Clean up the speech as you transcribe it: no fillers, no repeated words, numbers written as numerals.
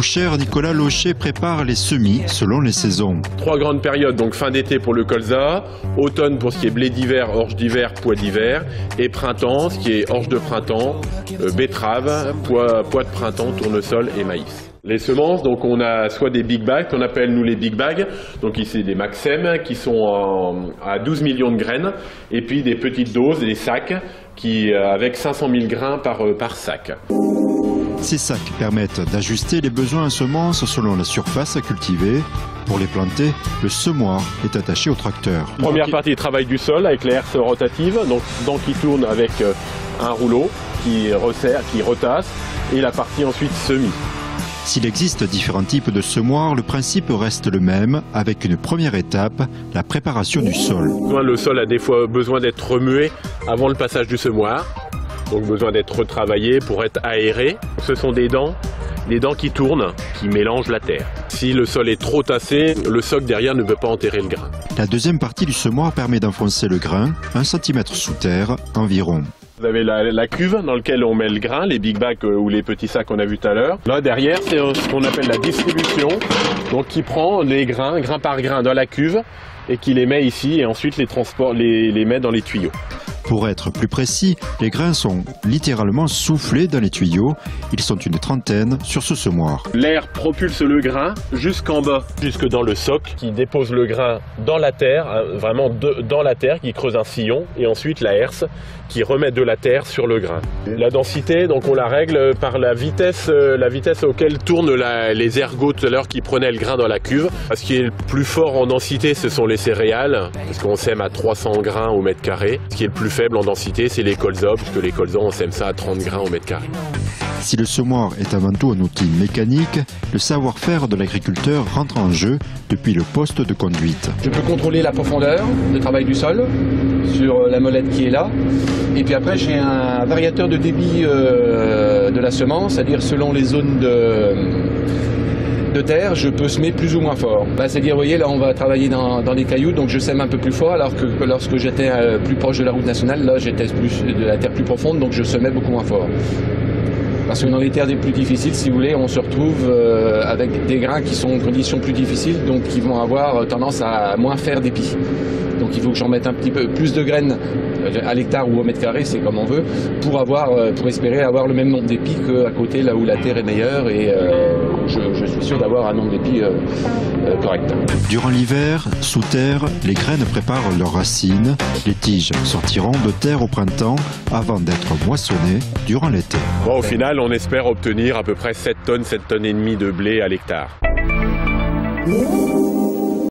Fouchère, Nicolas Locher prépare les semis selon les saisons. 3 grandes périodes, donc fin d'été pour le colza, automne pour ce qui est blé d'hiver, orge d'hiver, pois d'hiver, et printemps, ce qui est orge de printemps, betterave, pois de printemps, tournesol et maïs. Les semences, donc on a soit des big bags, qu'on appelle nous les big bags, donc ici des Maxem qui sont à 12 millions de graines, et puis des petites doses, des sacs, avec 500 000 grains par sac. Ces sacs permettent d'ajuster les besoins en semences selon la surface à cultiver. Pour les planter, le semoir est attaché au tracteur. Première partie, travail du sol avec les herses rotatives, donc qui tourne avec un rouleau qui resserre, qui retasse, et la partie ensuite semis. S'il existe différents types de semoirs, le principe reste le même, avec une première étape, la préparation du sol. Le sol a des fois besoin d'être remué avant le passage du semoir, donc besoin d'être retravaillé pour être aéré. Ce sont des dents qui tournent, qui mélangent la terre. Si le sol est trop tassé, le soc derrière ne peut pas enterrer le grain. La deuxième partie du semoir permet d'enfoncer le grain 1 cm sous terre environ. Vous avez la cuve dans laquelle on met le grain, les big bags ou les petits sacs qu'on a vus tout à l'heure. Là derrière, c'est ce qu'on appelle la distribution, donc qui prend les grains, grain par grain dans la cuve et qui les met ici et ensuite les met dans les tuyaux. Pour être plus précis, les grains sont littéralement soufflés dans les tuyaux. Ils sont une trentaine sur ce semoir. L'air propulse le grain jusqu'en bas, jusque dans le soc, qui dépose le grain dans la terre, vraiment dans la terre, qui creuse un sillon, et ensuite la herse qui remet de la terre sur le grain. La densité, donc on la règle par la vitesse auquel tournent les ergots tout à l'heure qui prenaient le grain dans la cuve. Ce qui est le plus fort en densité, ce sont les céréales, parce qu'on sème à 300 grains au mètre carré. Ce qui est le plus faible en densité, c'est les colzas, puisque les colzas, on sème ça à 30 grains au mètre carré. Si le semoir est avant tout un outil mécanique, le savoir-faire de l'agriculteur rentre en jeu depuis le poste de conduite. Je peux contrôler la profondeur de travail du sol sur la molette qui est là. Et puis après, j'ai un variateur de débit de la semence, c'est-à-dire selon les zones de terre, je peux semer plus ou moins fort. C'est-à-dire, vous voyez, là on va travailler dans les cailloux, donc je sème un peu plus fort, alors que lorsque j'étais plus proche de la route nationale, là j'étais de la terre plus profonde, donc je semais beaucoup moins fort. Parce que dans les terres les plus difficiles, si vous voulez, on se retrouve avec des grains qui sont en conditions plus difficiles, donc qui vont avoir tendance à moins faire d'épis. Donc il faut que j'en mette un petit peu plus de graines à l'hectare ou au mètre carré, c'est comme on veut, pour espérer avoir le même nombre d'épis qu'à côté, là où la terre est meilleure, et je suis sûr d'avoir un nombre d'épis correct. Durant l'hiver, sous terre, les graines préparent leurs racines. Les tiges sortiront de terre au printemps avant d'être moissonnées durant l'été. Bon, au final, on espère obtenir à peu près 7 tonnes et demie de blé à l'hectare.